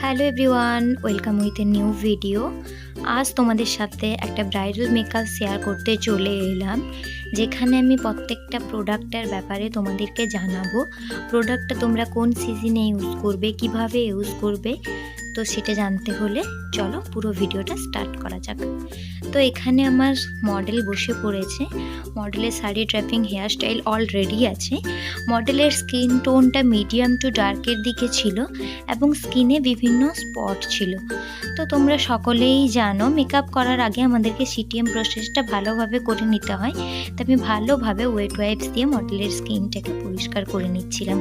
Hello everyone, welcome with a new video. আজ তোমাদের সাথে একটা ব্রাইডাল মেকআপ শেয়ার করতে চলে এলাম, যেখানে আমি প্রত্যেকটা প্রোডাক্টের ব্যাপারে তোমাদেরকে জানাবো। প্রোডাক্টটা তোমরা কোন সিজনে ইউজ করবে, কিভাবে ইউজ করবে, তো সেটা জানতে হলে চলো পুরো ভিডিওটা স্টার্ট করা যাক। তো এখানে আমার মডেল বসে পড়েছে। মডেলের sari, draping, hair style already আছে। মডেলের স্কিন টোনটা মিডিয়াম টু ডার্কের দিকে ছিল এবং স্কিনে বিভিন্ন স্পট ছিল। তো তোমরা সকলেই জানো মেকআপ করার আগে আমাদেরকে সিটিএম প্রসেসটা ভালোভাবে করে নিতে হয়। তো আমি ভালোভাবে ওয়েট ওয়াইপস দিয়ে মডেলের স্কিনটাকে পরিষ্কার করে নিচ্ছিলাম।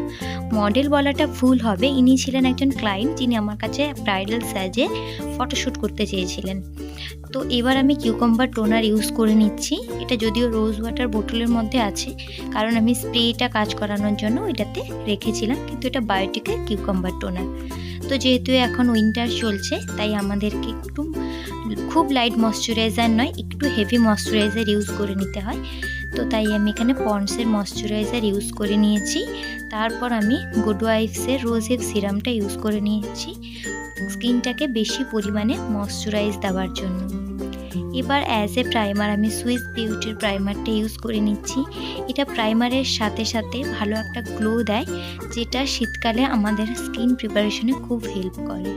মডেল বলাটা ভুল হবে, ইনি ছিলেন একজন ক্লায়েন্ট যিনি আমার কাছে ব্রাইডাল সাজে ফটোশ্যুট করতে চেয়েছিলেন। তো এবার আমি কিউকাম্বার টোনার ইউজ করে নিচ্ছি। এটা যদিও রোজ ওয়াটার বোতলের মধ্যে আছে, কারণ আমি স্প্রেটা কাজ করানোর জন্য এটাতে রেখেছিলাম, কিন্তু এটা বায়োটিকের কিউকাম্বার টোনার। তো যেহেতু এখন উইন্টার চলছে, তাই আমাদেরকে একটু খুব লাইট ময়শ্চারাইজার নয়, একটু হেভি ময়শ্চারাইজার ইউজ করে নিতে হয়। তো তাই আমি এখানে পন্ডসের ময়শ্চারাইজার ইউজ করে নিয়েছি। তারপর আমি গুড ওয়াইফসের রোজ হিপ সিরামটা ইউজ করে নিয়েছি স্কিনটাকে বেশি পরিমাণে ময়শ্চারাইজ দেওয়ার জন্য। এবার অ্যাজ এ প্রাইমার আমি সুইস বিউটির প্রাইমারটা ইউজ করে নিচ্ছি। এটা প্রাইমারের সাথে সাথে ভালো একটা গ্লো দেয়, যেটা শীতকালে আমাদের স্কিন প্রিপারেশনে খুব হেল্প করে।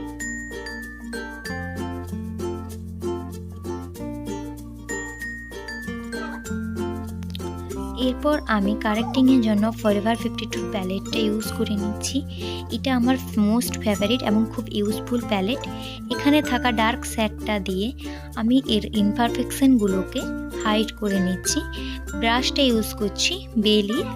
এরপর আমি কারেক্টিংয়ের জন্য ফরএভার 52 প্যালেটটা ইউজ করে নিচ্ছি। এটা আমার মোস্ট ফেভারিট এবং খুব ইউজফুল প্যালেট। এখানে থাকা ডার্ক স্যাডটা দিয়ে আমি এর ইমপারফেকশনগুলোকে হাইড করে নিচ্ছি। ব্রাশটা ইউজ করছি বেলির।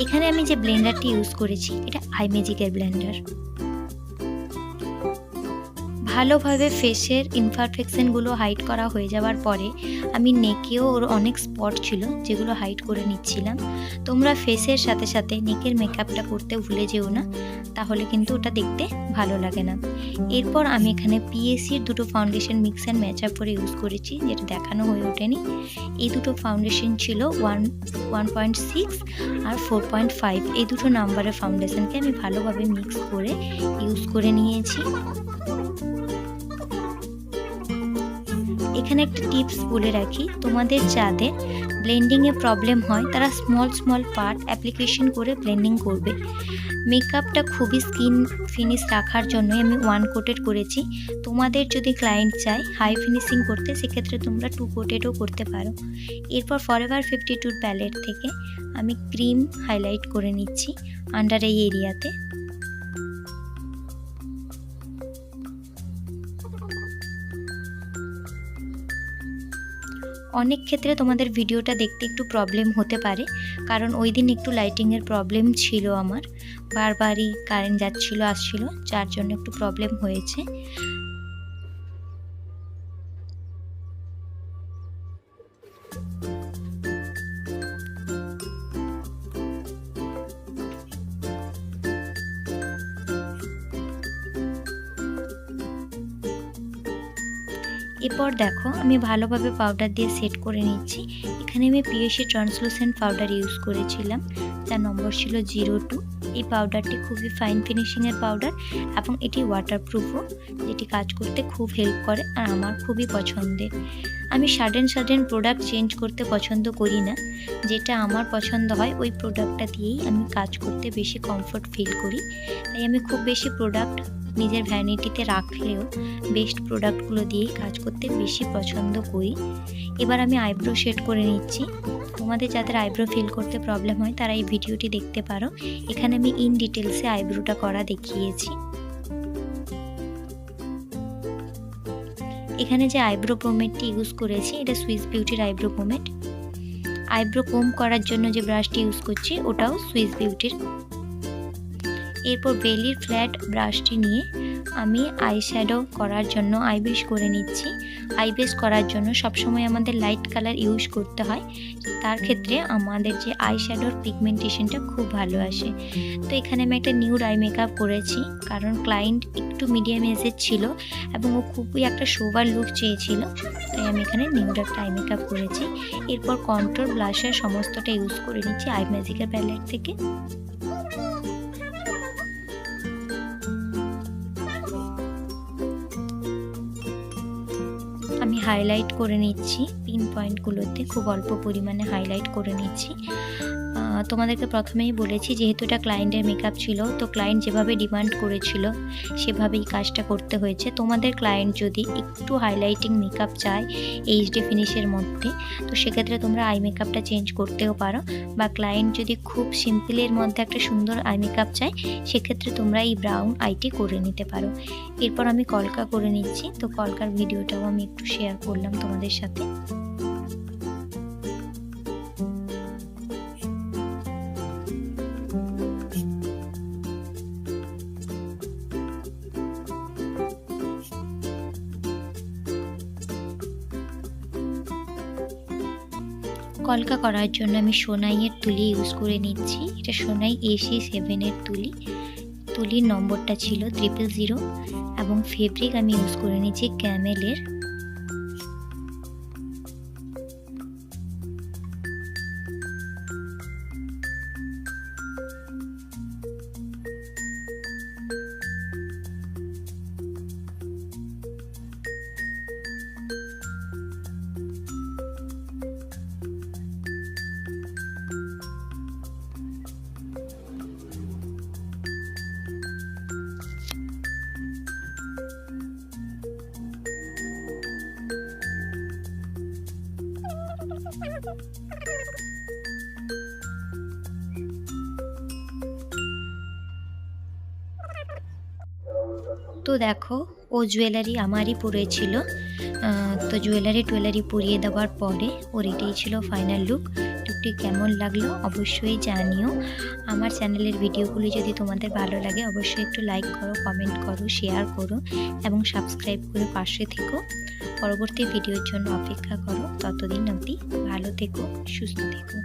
এখানে আমি যে ব্লেন্ডারটি ইউজ করেছি এটা আইম্যাজিকের ব্লেন্ডার। ভালোভাবে ফেসের ইমপারফেকশনগুলো হাইড করা হয়ে যাওয়ার পরে আমি নেকেও ওর অনেক স্পট ছিল যেগুলো হাইড করে নিচ্ছিলাম। তোমরা ফেসের সাথে সাথে নেকের মেকআপটা করতে ভুলে যেও না, তাহলে কিন্তু ওটা দেখতে ভালো লাগে না। এরপর আমি এখানে পিএসির দুটো foundation mix and match up করে ইউজ করেছি, যেটা দেখানো হয়ে ওঠেনি। এই দুটো ফাউন্ডেশন ছিল 1.6 আর 4.5, এই দুটো নাম্বারের ফাউন্ডেশনকে আমি ভালোভাবে মিক্স করে ইউজ করে নিয়েছি। এখানে একটা টিপস বলে রাখি, তোমাদের যাদের ব্লেন্ডিংয়ে প্রবলেম হয় তারা স্মল পার্ট অ্যাপ্লিকেশন করে ব্লেন্ডিং করবে। মেকআপটা খুবই স্কিন ফিনিশ রাখার জন্যই আমি 1 কোটেড করেছি। তোমাদের যদি ক্লায়েন্ট চায় হাই ফিনিশিং করতে, সেক্ষেত্রে তোমরা 2 কোটেডও করতে পারো। এরপর ফরএভার 52 প্যালেট থেকে আমি ক্রিম হাইলাইট করে নিচ্ছি আন্ডার এই এরিয়াতে। অনেক ক্ষেত্রে তোমাদের ভিডিওটা দেখতে একটু প্রবলেম হতে পারে, কারণ ওই দিন একটু লাইটিংয়ের প্রবলেম ছিল আমার, বারবারই কারেন্ট যাচ্ছিল আসছিল, যার জন্য একটু প্রবলেম হয়েছে। এরপর দেখো আমি ভালোভাবে পাউডার দিয়ে সেট করে নিচ্ছি। এখানে আমি পিএসি ট্রান্সলুসেন্ট পাউডার ইউজ করেছিলাম, যার নম্বর ছিল 02। এই পাউডারটি খুবই ফাইন ফিনিশিংয়ের পাউডার এবং এটি ওয়াটারপ্রুফও, যেটি কাজ করতে খুব হেল্প করে আর আমার খুবই পছন্দের। আমি সাডেন প্রোডাক্ট চেঞ্জ করতে পছন্দ করি না, যেটা আমার পছন্দ হয় ওই প্রোডাক্টটা দিয়েই আমি কাজ করতে বেশি কমফোর্ট ফিল করি। তাই আমি খুব বেশি প্রোডাক্ট নিজের ভ্যানিটিতে রাখলেও বেস্ট প্রোডাক্টগুলো দিয়েই কাজ করতে বেশি পছন্দ করি। এবার আমি আইব্রো শেড করে নিচ্ছি। তোমাদের যাদের আইব্রো ফিল করতে প্রবলেম হয় তারা এই ভিডিওটি দেখতে পারো, এখানে আমি ইন ডিটেলসে আইব্রোটা করা দেখিয়েছি। এখানে যে আইব্রো পোমেডটি ইউজ করেছি এটা সুইস বিউটির আইব্রো পোমেড। আইব্রো কোম করার জন্য যে ব্রাশটি ইউজ করছি ওটাও সুইস বিউটির। এরপর বেলির ফ্ল্যাট ব্রাশটি নিয়ে আমি আই শ্যাডো করার জন্য আইবেস করে নিচ্ছি। আইবেস করার জন্য সবসময় আমাদের লাইট কালার ইউজ করতে হয়, তার ক্ষেত্রে আমাদের যে আই শ্যাডোর পিগমেন্টেশনটা খুব ভালো আসে। তো এখানে আমি একটা নিউড আই মেকআপ করেছি, কারণ ক্লায়েন্ট একটু মিডিয়াম এজের ছিল এবং ও খুবই একটা সোবার লুক চেয়েছিল, তাই আমি এখানে নিউড একটা আই মেকআপ করেছি। এরপর কন্ট্রোল ব্লাশার সমস্তটা ইউজ করে নিচ্ছি আই ম্যাজিকের প্যালেট থেকে। আমি হাইলাইট করে নিচ্ছি, পিন পয়েন্টগুলোতে খুব অল্প পরিমাণে হাইলাইট করে নিচ্ছি। তোমাদেরকে প্রথমেই বলেছি যেহেতু এটা ক্লায়েন্টের মেকআপ ছিল, তো ক্লায়েন্ট যেভাবে ডিমান্ড করেছিল সেভাবেই কাজটা করতে হয়েছে। তোমাদের ক্লায়েন্ট যদি একটু হাইলাইটিং মেকআপ চায় এইচডি ফিনিশের মধ্যে, তো সেক্ষেত্রে তোমরা আই মেকআপটা চেঞ্জ করতেও পারো, বা ক্লায়েন্ট যদি খুব সিম্পলের মধ্যে একটা সুন্দর আই মেকআপ চায় সেক্ষেত্রে তোমরা এই ব্রাউন আইটি করে নিতে পারো। এরপর আমি কলকা করে নিচ্ছি, তো কলকার ভিডিওটাও আমি একটু শেয়ার করলাম তোমাদের সাথে। কলকা করার জন্য আমি সোনাইয়ের তুলি ইউজ করে নিচ্ছি। এটা সোনাই AC7-এর তুলি, তুলির নম্বরটা ছিল 000 এবং ফেব্রিক আমি ইউজ করে নিচ্ছি ক্যামেলের। তো দেখো ও জুয়েলারি আমারই পরেছিল, তো জুয়েলারি পরিয়ে দেওয়ার পরে ওর এটাই ছিল ফাইনাল লুক। লুকটি কেমন লাগলো অবশ্যই জানিও। আমার চ্যানেলের ভিডিওগুলি যদি তোমাদের ভালো লাগে অবশ্যই একটু লাইক করো, কমেন্ট করো, শেয়ার করো এবং সাবস্ক্রাইব করে পাশে থেকো। পরবর্তী ভিডিওর জন্য অপেক্ষা করো। ততদিন অবধি ভালো থেকো, সুস্থ থেকো।